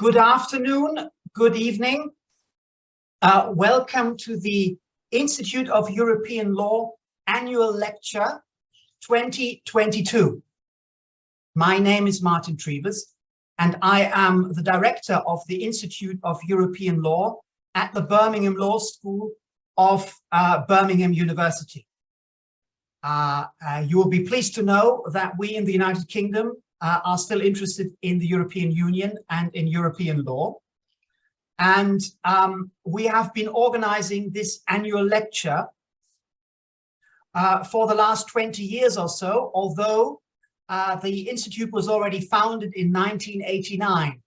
Good afternoon, good evening. Welcome to the Institute of European Law Annual Lecture 2022. My name is Martin Trybus, and I am the director of the Institute of European Law at the Birmingham Law School of Birmingham University. You will be pleased to know that we in the United Kingdom are still interested in the European Union and in European law. And we have been organizing this annual lecture for the last 20 years or so, although the Institute was already founded in 1989.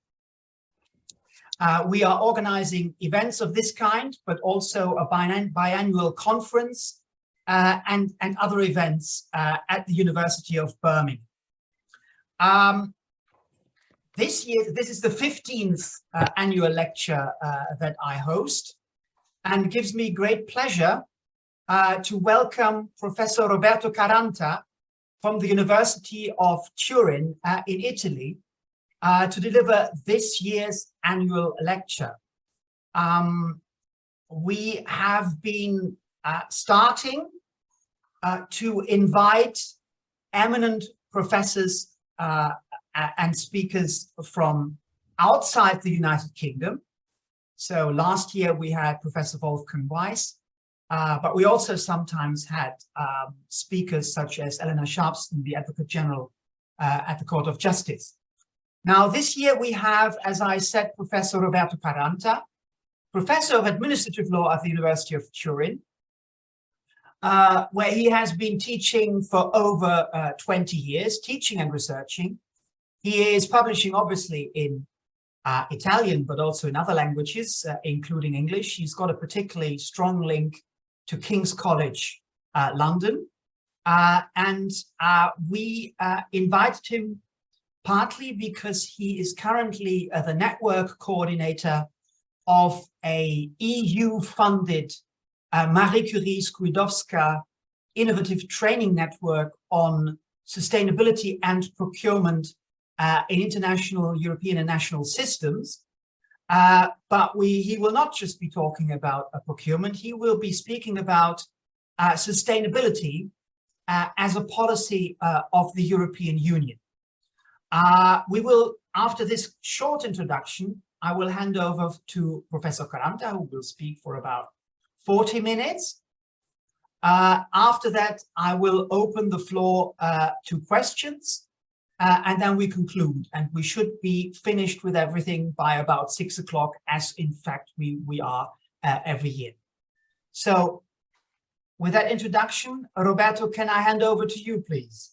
We are organizing events of this kind, but also a biannual conference and other events at the University of Birmingham. This year, this is the 15th annual lecture that I host, and it gives me great pleasure to welcome Professor Roberto Caranta from the University of Turin in Italy to deliver this year's annual lecture. We have been starting to invite eminent professors and speakers from outside the United Kingdom. So last year we had Professor Wolfgang Weiss, but we also sometimes had speakers such as Eleanor Sharpston, the Advocate General at the Court of Justice. Now this year we have, as I said, Professor Roberto Caranta, Professor of Administrative Law at the University of Turin, where he has been teaching for over 20 years, teaching and researching. He is publishing, obviously, in Italian, but also in other languages, including English. He's got a particularly strong link to King's College, London. We invited him partly because he is currently the network coordinator of a EU-funded Marie Curie Skłodowska innovative training network on sustainability and procurement in international, European and national systems. But he will not just be talking about procurement, he will be speaking about sustainability as a policy of the European Union. We will, after this short introduction, I will hand over to Professor Caranta, who will speak for about 40 minutes. After that, I will open the floor to questions. And then we conclude, and we should be finished with everything by about 6 o'clock, as in fact we are every year. So with that introduction, Roberto, can I hand over to you, please?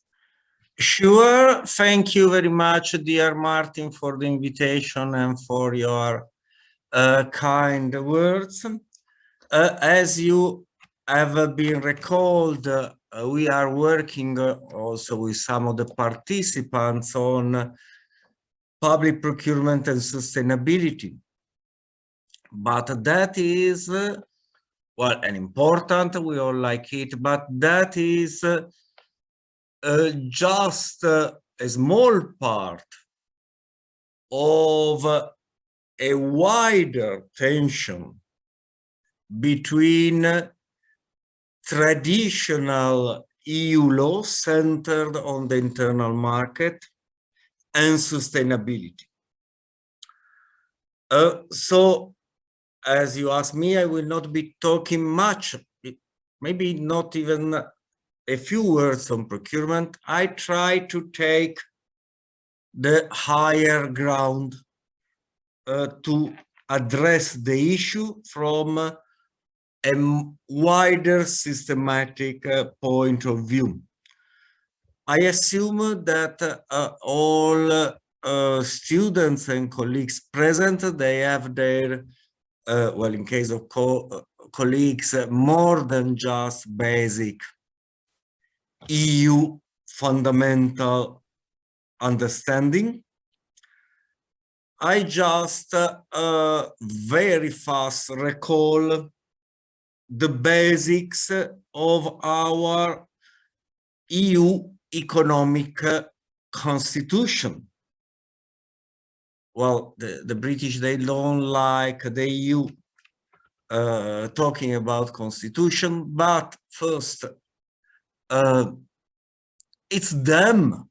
Sure. Thank you very much, dear Martin, for the invitation and for your kind words. As you have been recalled, we are working also with some of the participants on public procurement and sustainability. But that is, well, an important, we all like it, but that is just a small part of a wider tension between traditional EU law centered on the internal market and sustainability. So, as you asked me, I will not be talking much, maybe not even a few words on procurement. I try to take the higher ground to address the issue from a wider systematic point of view. I assume that all students and colleagues present, they have their, well, in case of colleagues, more than just basic EU fundamental understanding. I just very fast recall the basics of our EU economic constitution. well, the British, they don't like the EU talking about constitution, but first, it's them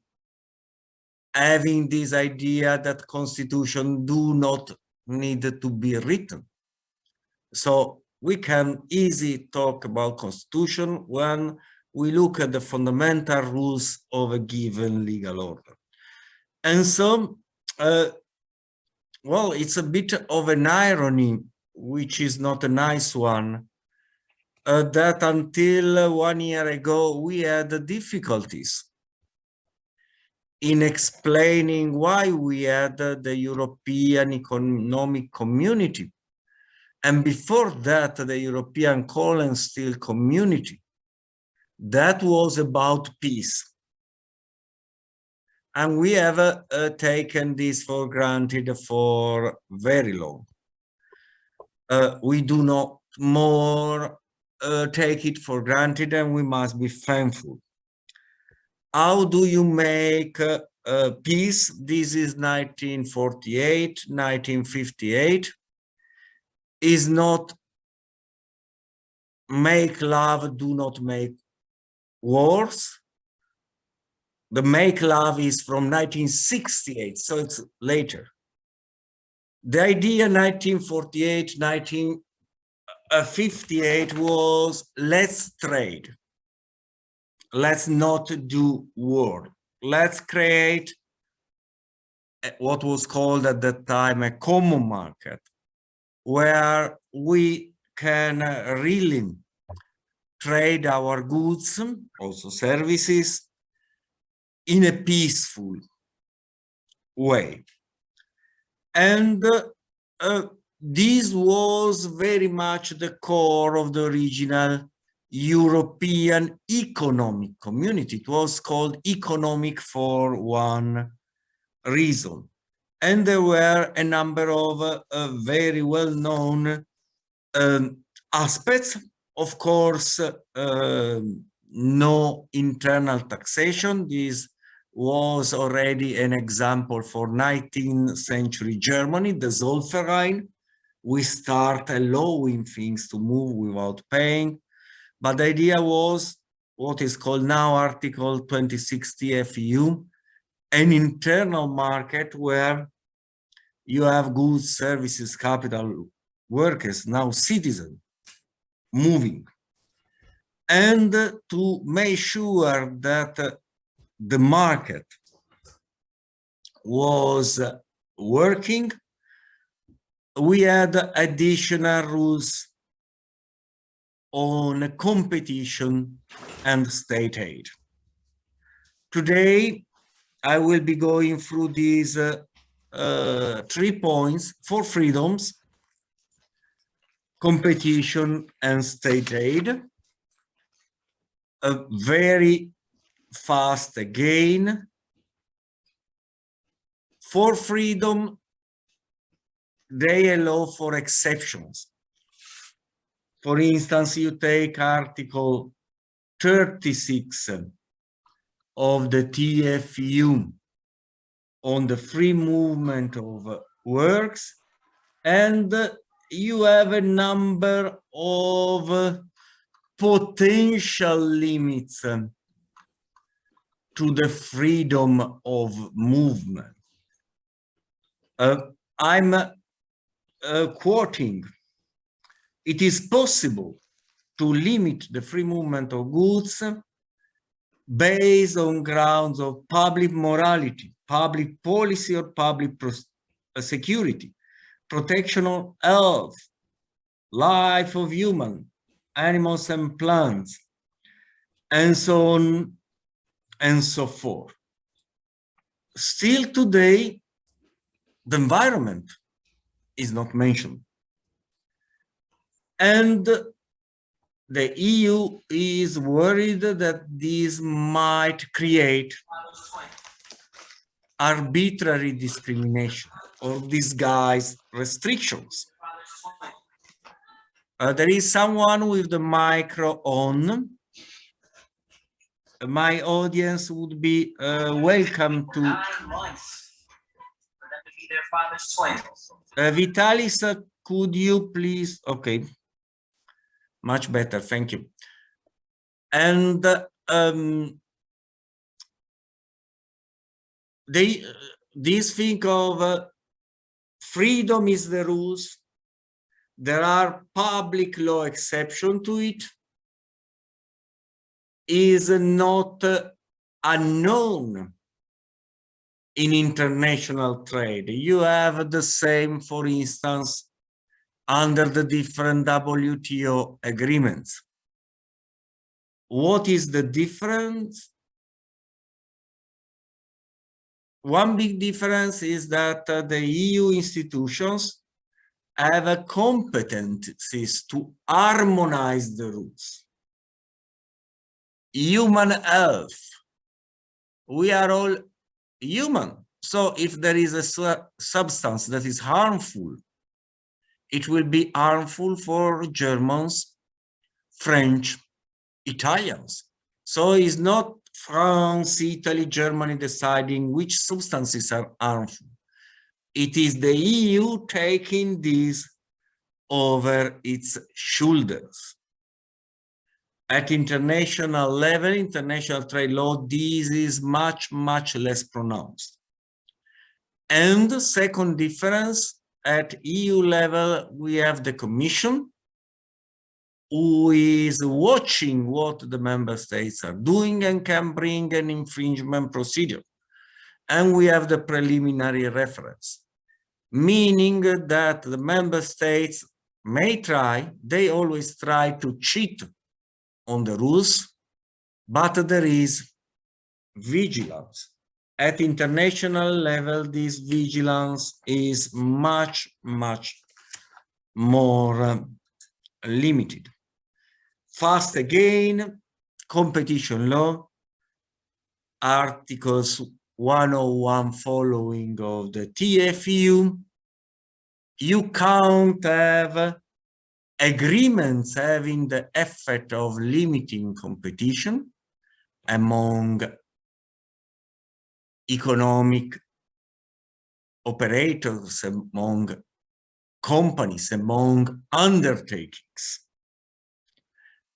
having this idea that constitution do not need to be written. So we can easily talk about constitution when we look at the fundamental rules of a given legal order. And so, well, it's a bit of an irony, which is not a nice one, that until 1 year ago, we had difficulties in explaining why we had the European Economic Community. And before that, the European Coal and Steel Community. That was about peace. And we have taken this for granted for very long. We do not more take it for granted, and we must be thankful. How do you make peace? This is 1948, 1958. Is not make love, do not make wars. The make love is from 1968, so it's later. The idea 1948, 1958 was let's trade. Let's not do war. Let's create what was called at that time a common market, where we can really trade our goods, also services, in a peaceful way. And this was very much the core of the original European Economic Community. It was called economic for one reason. And there were a number of very well-known aspects. Of course, no internal taxation. This was already an example for 19th century Germany, the Zollverein. We start allowing things to move without paying. But the idea was what is called now Article 2060 FEU, an internal market where you have goods, services, capital, workers, now citizens, moving. And to make sure that the market was working, we had additional rules on competition and state aid. Today, I will be going through these 3 points: 4 freedoms, competition, and state aid. Very fast again. 4 freedom, they allow for exceptions. For instance, you take Article 36 of the TFU on the free movement of works, and you have a number of potential limits to the freedom of movement. I'm quoting, it is possible to limit the free movement of goods based on grounds of public morality, public policy, or public security, protection of health, life of human, animals and plants, and so on and so forth. Still today, the environment is not mentioned. And the EU is worried that this might create arbitrary discrimination or disguised restrictions. There is someone with the micro on. My audience would be welcome to their father's slaves. Vitalis, could you please? Okay, much better, thank you. And this thing of freedom is the rules. There are public law exception to it. Is not unknown in international trade. You have the same, for instance, under the different WTO agreements. What is the difference? One big difference is that the EU institutions have a competencies to harmonize the rules. Human health. We are all human. So if there is a substance that is harmful, it will be harmful for Germans, French, Italians. So it's not France, Italy, Germany deciding which substances are harmful. It is the EU taking this over its shoulders. At international level, international trade law, this is much, much less pronounced. And the second difference, at EU level, we have the Commission, who is watching what the member states are doing and can bring an infringement procedure. And we have the preliminary reference, meaning that the member states may try, they always try to cheat on the rules, but there is vigilance. At international level, this vigilance is much, much more limited. Fast again, competition law, articles 101 following of the TFU. You can't have agreements having the effect of limiting competition among economic operators, among companies, among undertakings.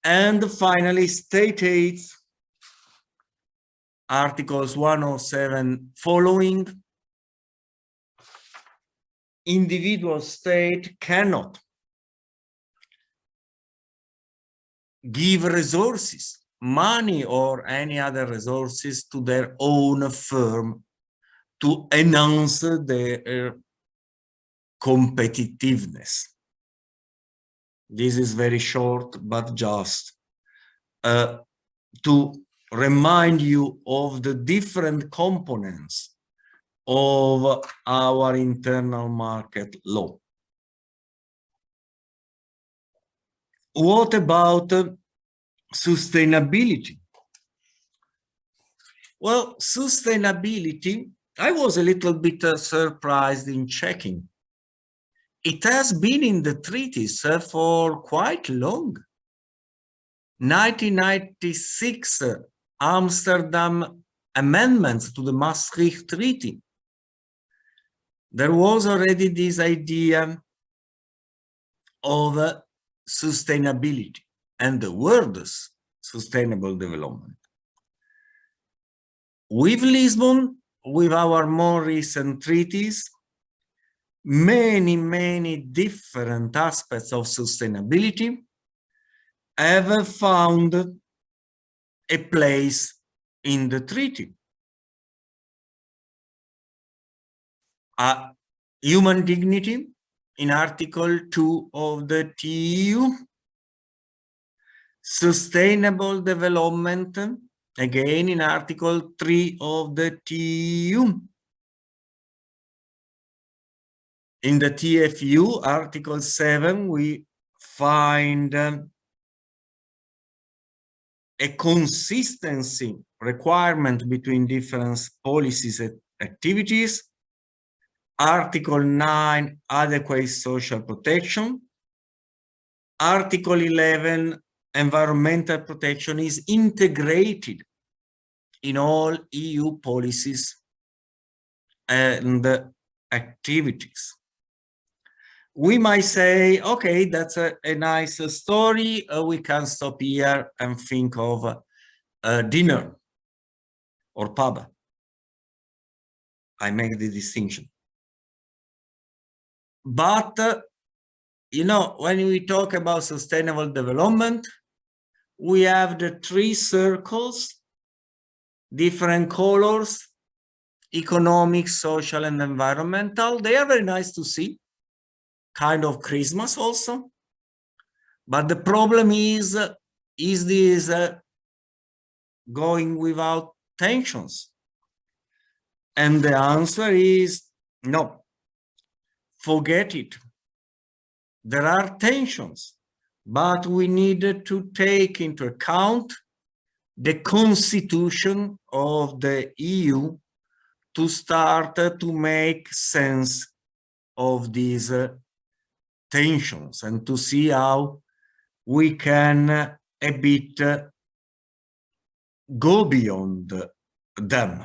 And finally, state aids, articles 107 following. Individual state cannot give resources, money or any other resources to their own firm to enhance their competitiveness. This is very short, but just to remind you of the different components of our internal market law. What about sustainability? Well, sustainability, I was a little bit surprised in checking. It has been in the treaties for quite long. 1996 Amsterdam amendments to the Maastricht Treaty. There was already this idea of sustainability and the words sustainable development. With Lisbon, with our more recent treaties, many different aspects of sustainability have found a place in the treaty. Human dignity in Article 2 of the TEU, sustainable development, again in Article 3 of the TEU. In the TFU, Article 7, we find a consistency requirement between different policies and activities. Article 9, adequate social protection. Article 11, environmental protection is integrated in all EU policies and activities. We might say, okay, that's a nice story. We can stop here and think of dinner or pub. I make the distinction. But, you know, when we talk about sustainable development, we have the 3 circles, different colors, economic, social, and environmental. They are very nice to see, kind of Christmas also. But the problem is this going without tensions? And the answer is no, forget it. There are tensions, but we need to take into account the constitution of the EU to start to make sense of these tensions and to see how we can a bit go beyond them.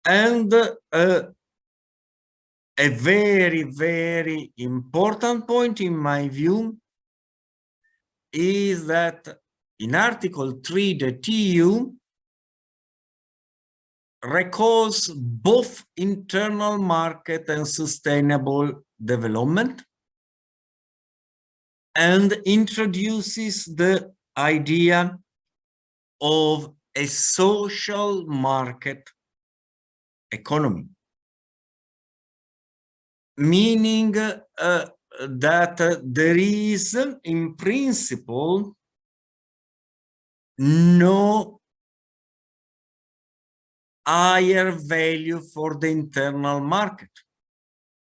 And a very, very important point in my view is that in Article 3, the EU recalls both internal market and sustainable development and introduces the idea of a social market economy, meaning that there is, in principle, no higher value for the internal market.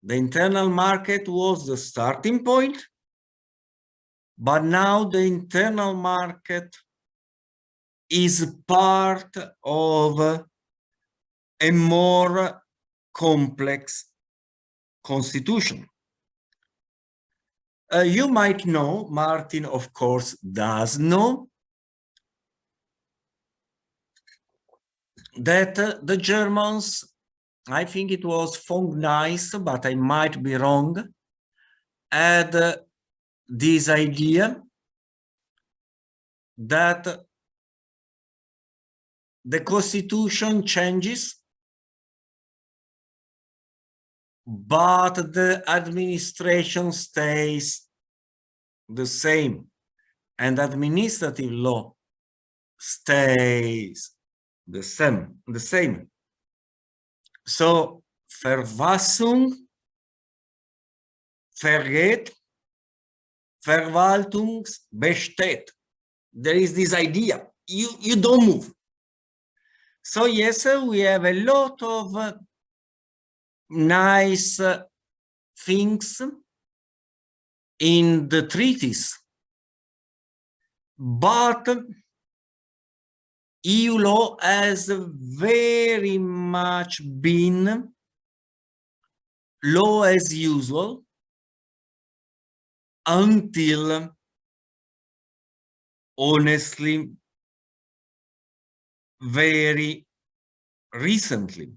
The internal market was the starting point, but now the internal market is part of a more complex constitution. You might know, Martin of course does know, that the Germans, I think it was von Gneis, but I might be wrong, had this idea that the constitution changes, but the administration stays the same, and administrative law stays the same. So, Verfassung vergeht, Verwaltung besteht. There is this idea, you don't move. So yes, we have a lot of nice things in the treaties, but EU law has very much been law as usual until, honestly, very recently.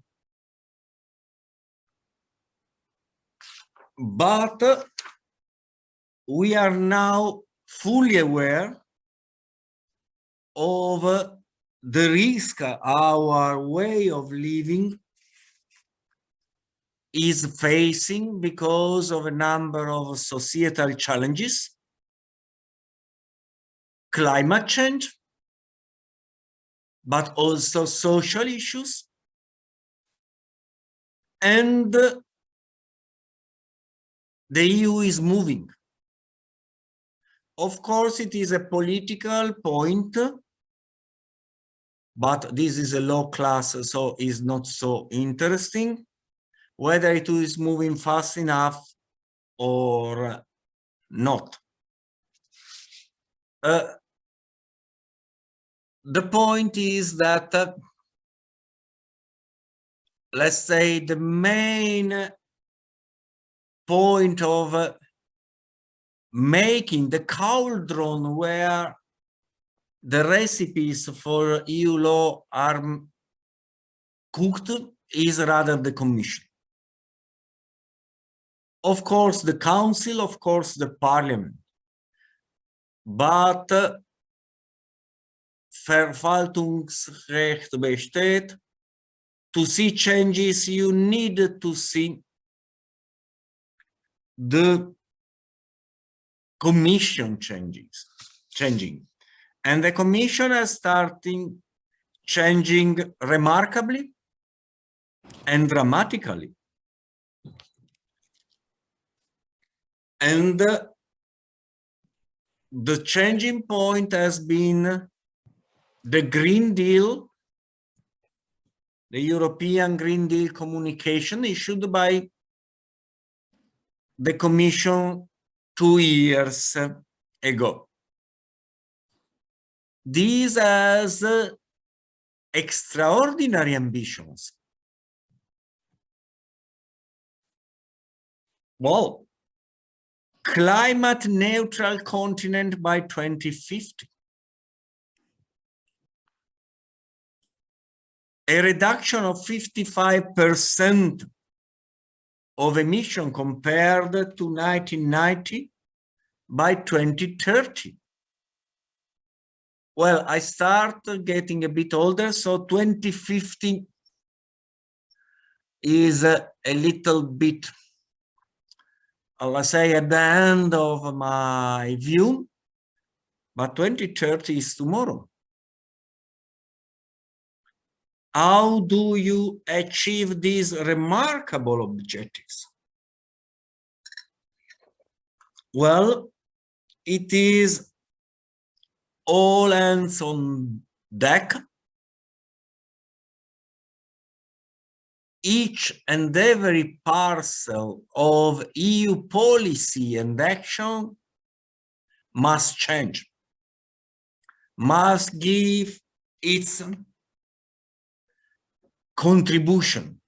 But we are now fully aware of the risk our way of living is facing because of a number of societal challenges, climate change, but also social issues, and the EU is moving. Of course, it is a political point, but this is a low class, so it's not so interesting whether it is moving fast enough or not. The point is that, let's say, the main point of making the cauldron where the recipes for EU law are cooked is rather the Commission. of course, the council, of course, the parliament. But Verwaltungsrecht besteht. To see changes, you need to see the commission changing. And the commission is starting changing remarkably and dramatically. And the changing point has been the Green Deal, the European Green Deal communication issued by the Commission 2 years ago. This has extraordinary ambitions. Well, climate neutral continent by 2050. A reduction of 55% of emission compared to 1990 by 2030. Well, I start getting a bit older, so 2050 is a little bit, let's say, at the end of my view, but 2030 is tomorrow. How do you achieve these remarkable objectives? Well, it is all hands on deck. Each and every parcel of EU policy and action must change, must give its contribution.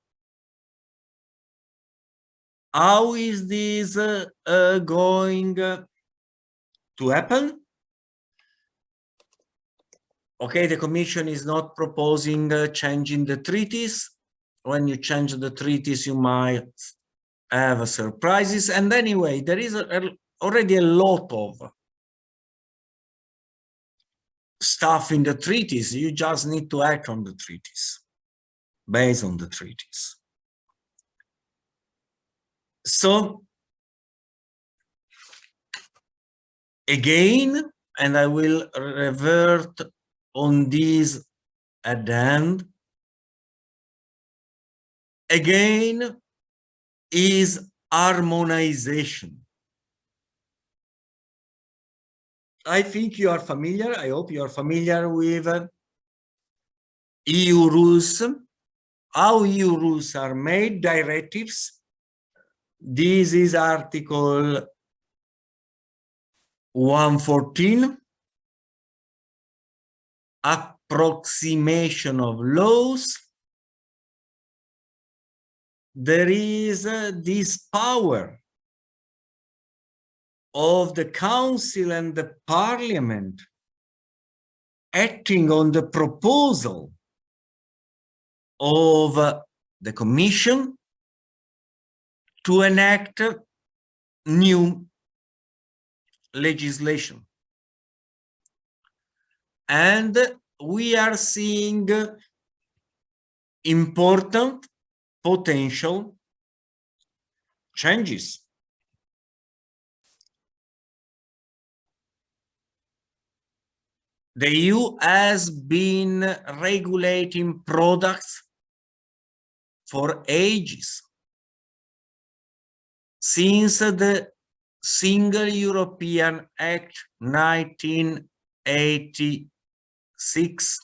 How is this going to happen? Okay, the Commission is not proposing changing the treaties. When you change the treaties, you might have surprises. And anyway, there is already a lot of stuff in the treaties. You just need to act on the treaties, based on the treaties. So, again, and I will revert on this at the end, again, is harmonization. I think you are familiar, I hope you are familiar with EU rules, how EU rules are made, directives. This is Article 114, approximation of laws. There is this power of the Council and the Parliament acting on the proposal of the Commission to enact new legislation. And we are seeing important potential changes. The EU has been regulating products for ages. Since the Single European Act 1986,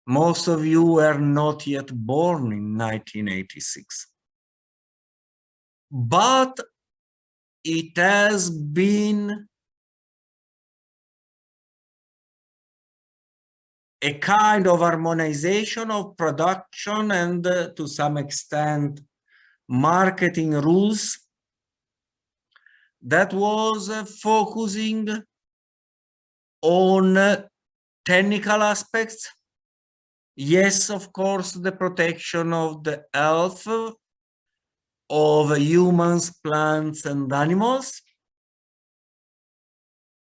most of you were not yet born in 1986. But it has been a kind of harmonization of production and to some extent marketing rules that was focusing on technical aspects. Yes, of course, the protection of the health of humans, plants, and animals,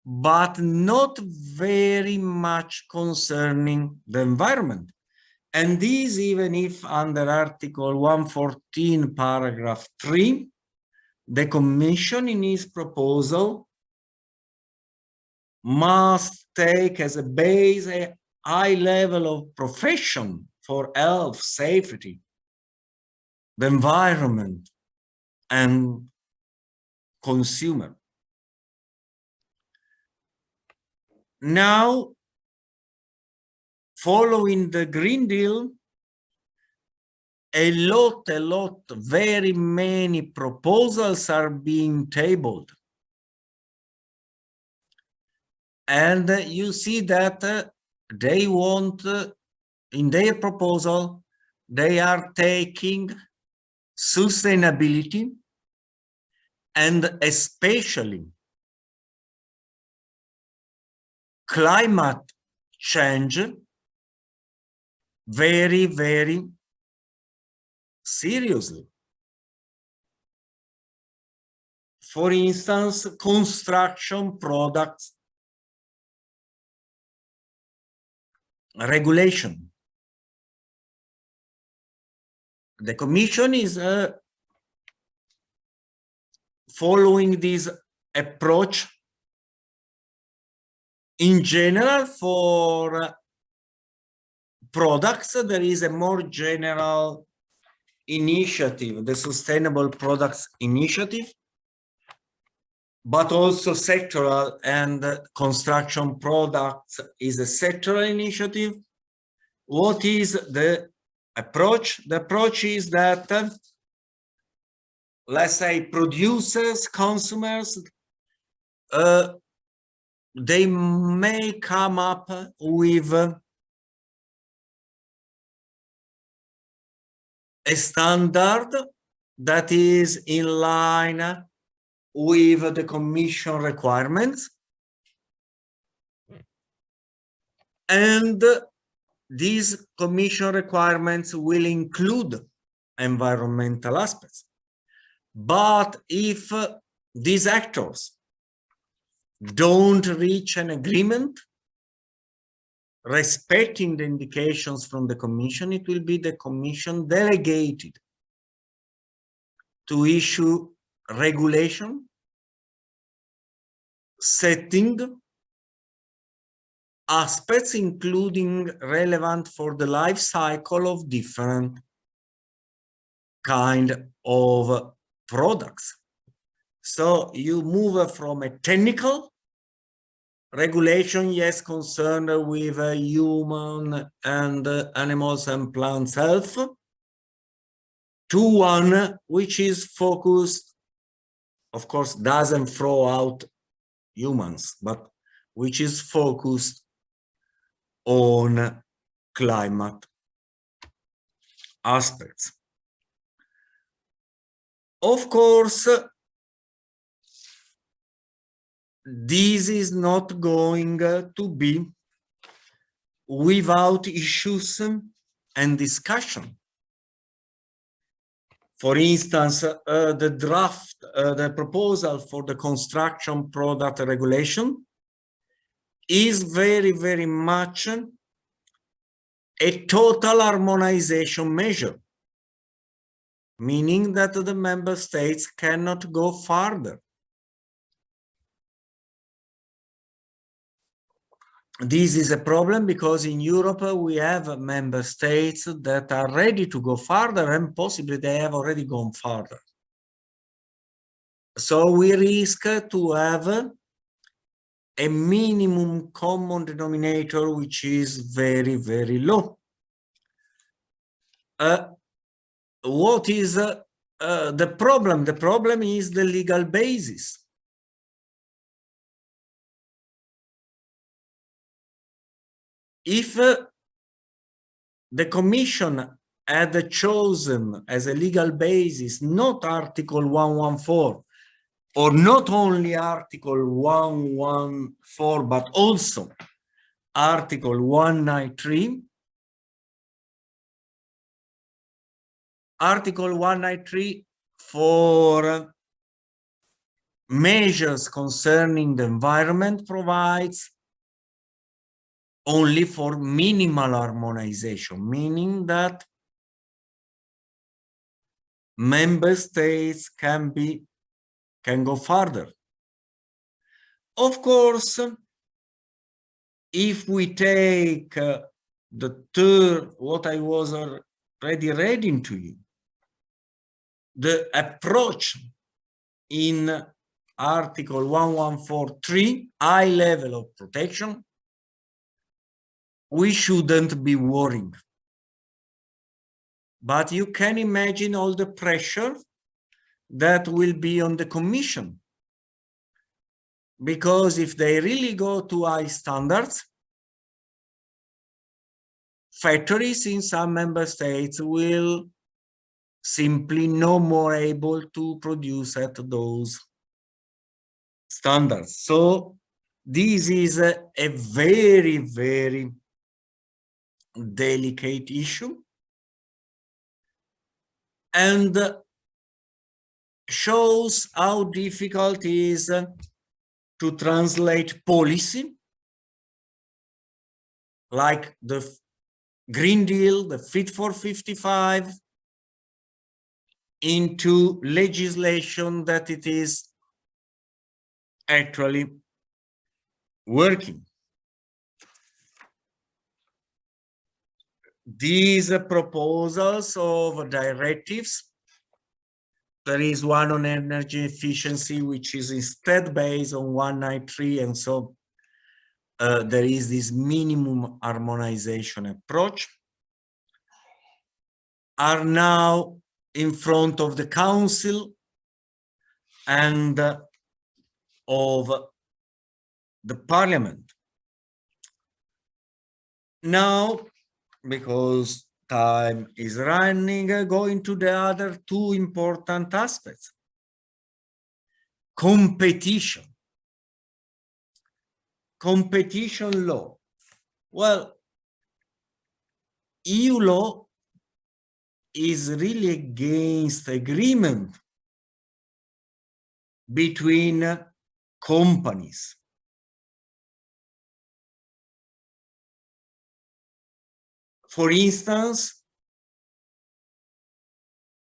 but not very much concerning the environment. And this even if under Article 114, paragraph 3, the Commission in its proposal must take as a base a high level of profession for health, safety, the environment, and consumer. Now, following the Green Deal, a lot, very many proposals are being tabled. And you see that they want, in their proposal, they are taking sustainability and especially climate change very, very seriously. For instance, construction products regulation. The Commission is following this approach in general. For products, there is a more general initiative, the Sustainable Products Initiative, but also sectoral, and construction products is a sectoral initiative. What is the approach? The approach is that, let's say, producers, consumers, they may come up with a standard that is in line with the Commission requirements, and these Commission requirements will include environmental aspects. But if these actors don't reach an agreement respecting the indications from the Commission, it will be the Commission delegated to issue regulation setting aspects, including relevant for the life cycle of different kind of products. So you move from a technical regulation, yes, concerned with human and animals and plants health, to one which is focused, of course, doesn't throw out humans, but which is focused on climate aspects. Of course, this is not going to be without issues and discussion. For instance, the draft, the proposal for the construction product regulation is very, very much a total harmonization measure, meaning that the member states cannot go further. This is a problem because in Europe we have member states that are ready to go further, and possibly they have already gone further. So we risk to have a minimum common denominator which is very, very low. What is the problem? The problem is the legal basis. If the Commission had chosen as a legal basis not Article 114, or not only Article 114, but also Article 193, Article 193 for measures concerning the environment provides only for minimal harmonization, meaning that member states can go further. Of course, if we take the third, what I was already reading to you, the approach in Article 1143, high level of protection, we shouldn't be worrying. But you can imagine all the pressure that will be on the Commission. Because if they really go to high standards, factories in some member states will simply no more able to produce at those standards. So this is a very, very delicate issue and shows how difficult it is to translate policy like the Green Deal, the Fit for 55, into legislation that it is actually working. These proposals of directives, there is one on energy efficiency, which is instead based on 193, and so there is this minimum harmonization approach, are now in front of the Council and of the Parliament. Now, because time is running, going to the other two important aspects. Competition. Competition law. Well, EU law is really against agreement between companies. For instance,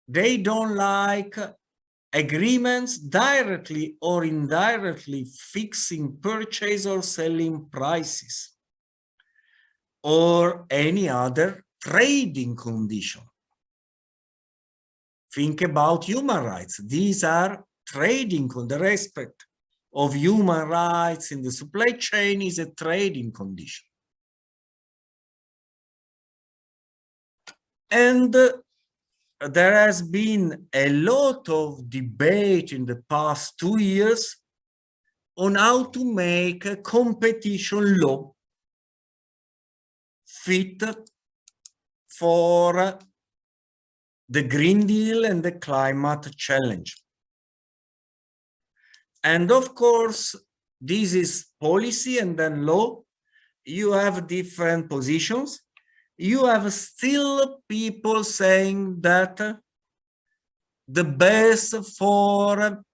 they don't like agreements directly or indirectly fixing purchase or selling prices or any other trading condition. Think about human rights. These are trading, the respect of human rights in the supply chain is a trading condition. And there has been a lot of debate in the past 2 years on how to make a competition law fit for the Green Deal and the climate challenge. And of course, this is policy and then law. You have different positions. You have still people saying that the best for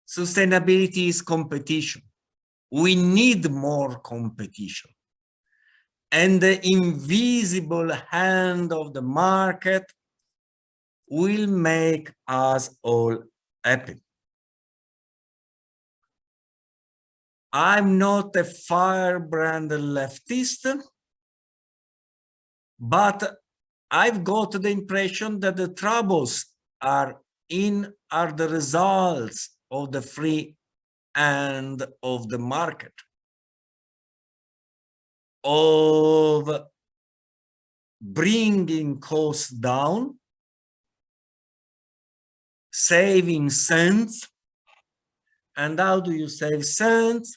sustainability is competition. We need more competition. And the invisible hand of the market will make us all happy. I'm not a firebrand leftist, but I've got the impression that the troubles are the results of the free hand of the market, of bringing costs down, saving cents. And how do you save cents?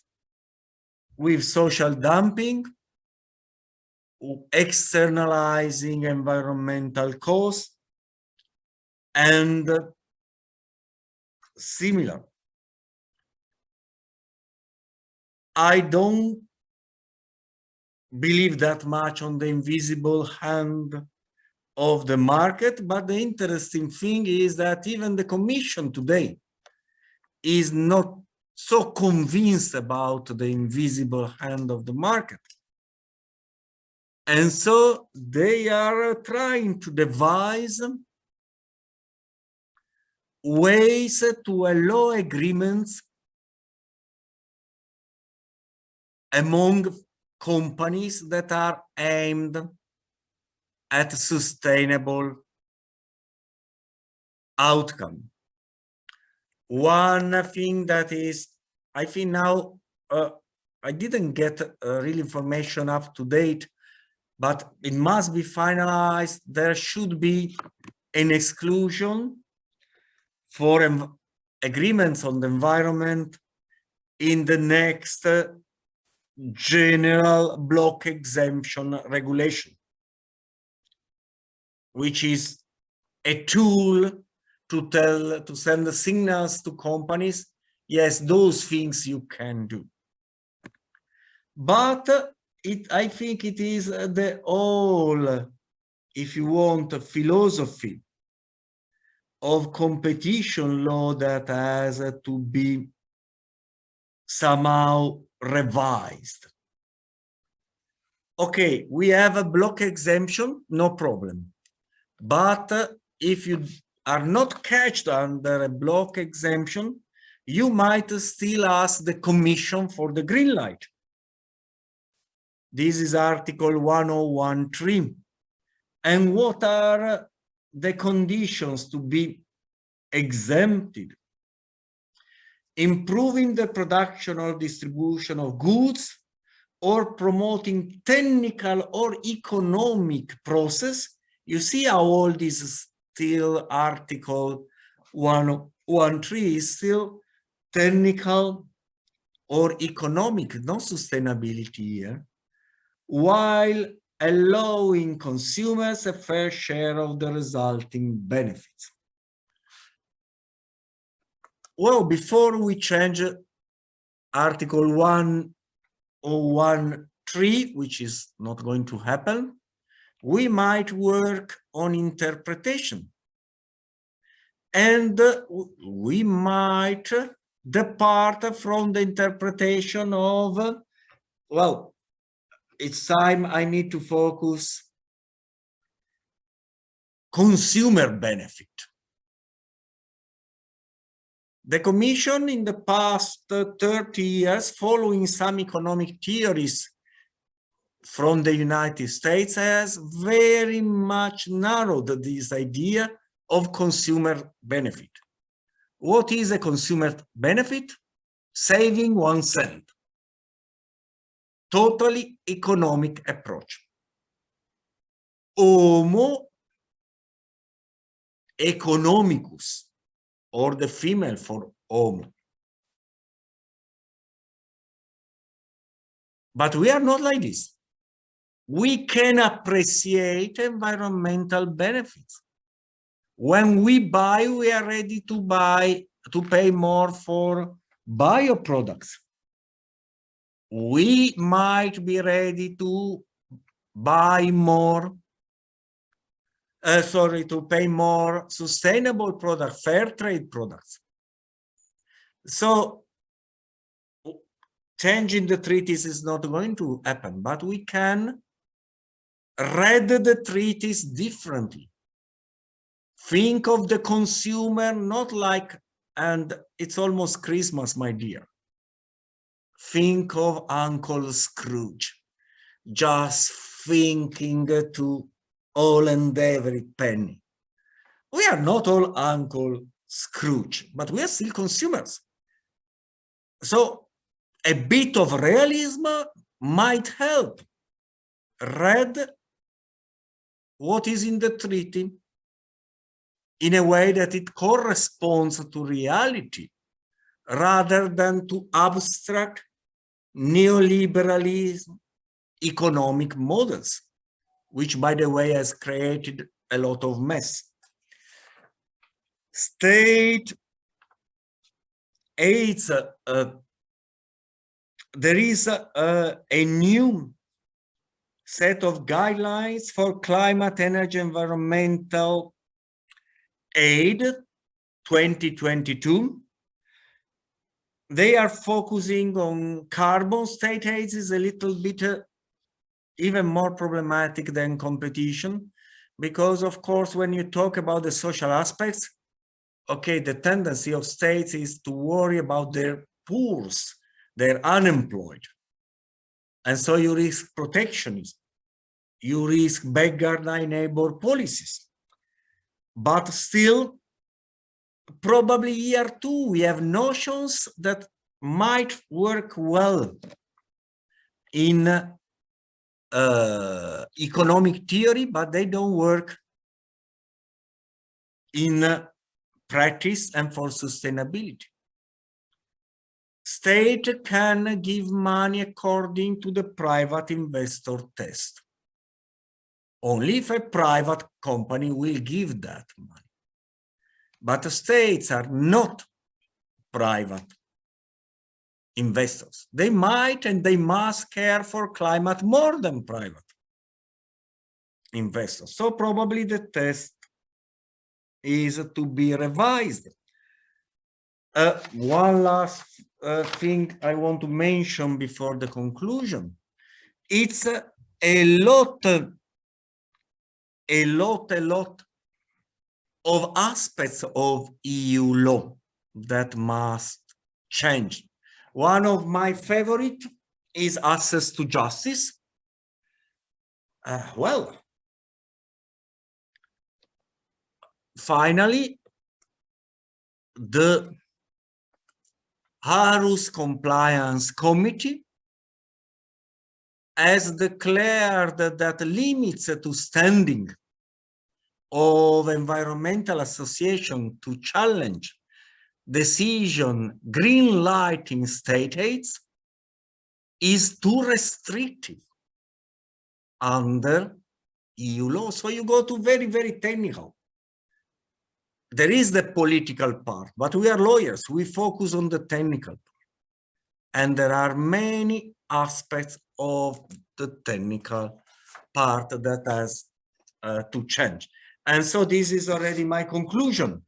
With social dumping, externalizing environmental costs, and similar. I don't believe that much on the invisible hand of the market. But the interesting thing is that even the Commission today is not so convinced about the invisible hand of the market. And so they are trying to devise ways to allow agreements among companies that are aimed at sustainable outcome. One thing that is, I think now, I didn't get real information up to date, but it must be finalized. There should be an exclusion for agreements on the environment in the next general block exemption regulation, which is a tool to send the signals to companies, yes, those things you can do. But I think it is the whole, if you want, philosophy of competition law that has to be somehow revised. Okay, we have a block exemption, no problem. But if you are not catched under a block exemption, you might still ask the Commission for the green light. This is Article 1013. And what are the conditions to be exempted? Improving the production or distribution of goods, or promoting technical or economic process. You see how all this is still Article 113 is still technical or economic, no sustainability here, while allowing consumers a fair share of the resulting benefits. Well, before we change Article 1013, which is not going to happen, we might work on interpretation. And we might depart from the interpretation of, well, it's time I need to focus consumer benefit. The Commission in the past 30 years, following some economic theories from the United States, has very much narrowed this idea of consumer benefit. What is a consumer benefit? Saving 1 cent. Totally economic approach. Homo economicus, or the female for homo. But we are not like this. We can appreciate environmental benefits. When we buy, we are ready to pay more for bioproducts. We might be ready to buy more, to pay more sustainable products, fair trade products. So changing the treaties is not going to happen, but we can read the treaties differently. Think of the consumer not like, and it's almost Christmas, my dear. Think of Uncle Scrooge, just thinking to all and every penny. We are not all Uncle Scrooge, but we are still consumers. So a bit of realism might help. Read what is in the treaty in a way that it corresponds to reality, rather than to abstract neoliberalism economic models, which, by the way, has created a lot of mess. State aids, there is a new set of guidelines for climate, energy, environmental aid 2022. They are focusing on carbon. State aid is a little bit even more problematic than competition, because of course, when you talk about the social aspects, okay, the tendency of states is to worry about their poor, their unemployed. And so you risk protectionism, you risk beggar thy neighbor policies. But still, probably here too, we have notions that might work well in economic theory, but they don't work in practice and for sustainability. State can give money according to the private investor test. Only if a private company will give that money. But the states are not private investors. They might and they must care for climate more than private investors. So probably the test is to be revised. One last thing I want to mention before the conclusion. It's a lot of aspects of EU law that must change. One of my favorite is access to justice. Well, finally, the Aarhus Compliance Committee has declared that limits to standing of environmental association to challenge decision green lighting state aids is too restrictive under EU law. So you go to very, very technical. There is the political part, but we are lawyers. We focus on the technical part. And there are many aspects of the technical part that has to change. And so this is already my conclusion.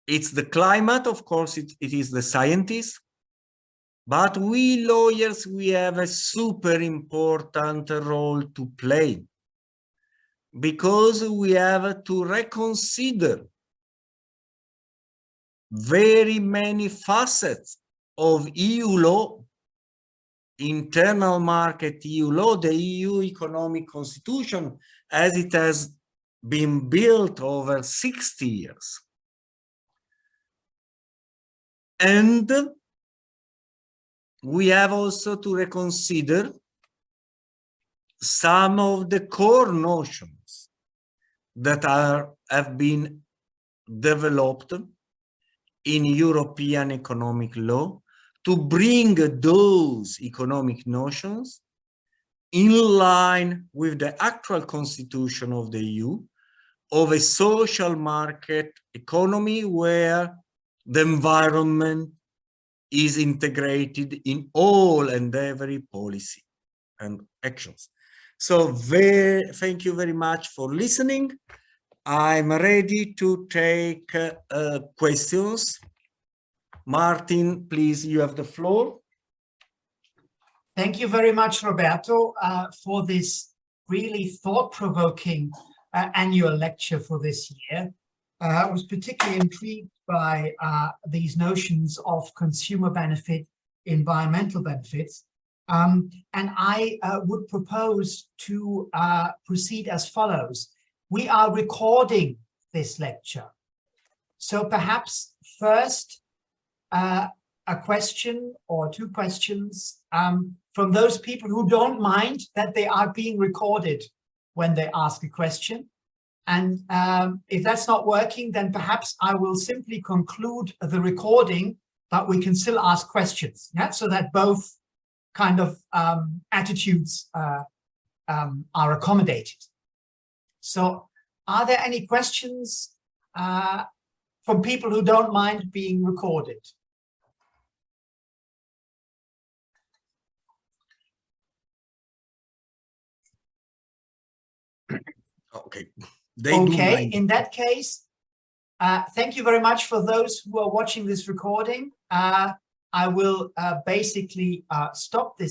It's the climate, of course, it is the scientists, but we lawyers, we have a super important role to play, because we have to reconsider very many facets of EU law, internal market EU law, the EU economic constitution, as it has been built over 60 years. And we have also to reconsider some of the core notions that have been developed in European economic law to bring those economic notions in line with the actual constitution of the EU, of a social market economy where the environment is integrated in all and every policy and actions. So thank you very much for listening. I'm ready to take questions. Martin, please, you have the floor. Thank you very much, Roberto, for this really thought-provoking annual lecture for this year. I was particularly intrigued by these notions of consumer benefit, environmental benefits. And I would propose to proceed as follows. We are recording this lecture. So perhaps first, a question or two questions from those people who don't mind that they are being recorded when they ask a question. And if that's not working, then perhaps I will simply conclude the recording, but we can still ask questions, yeah? So that both kind of attitudes are accommodated. So are there any questions from people who don't mind being recorded? Okay, they do Okay, mind. in that case, thank you very much for those who are watching this recording. I will basically stop this.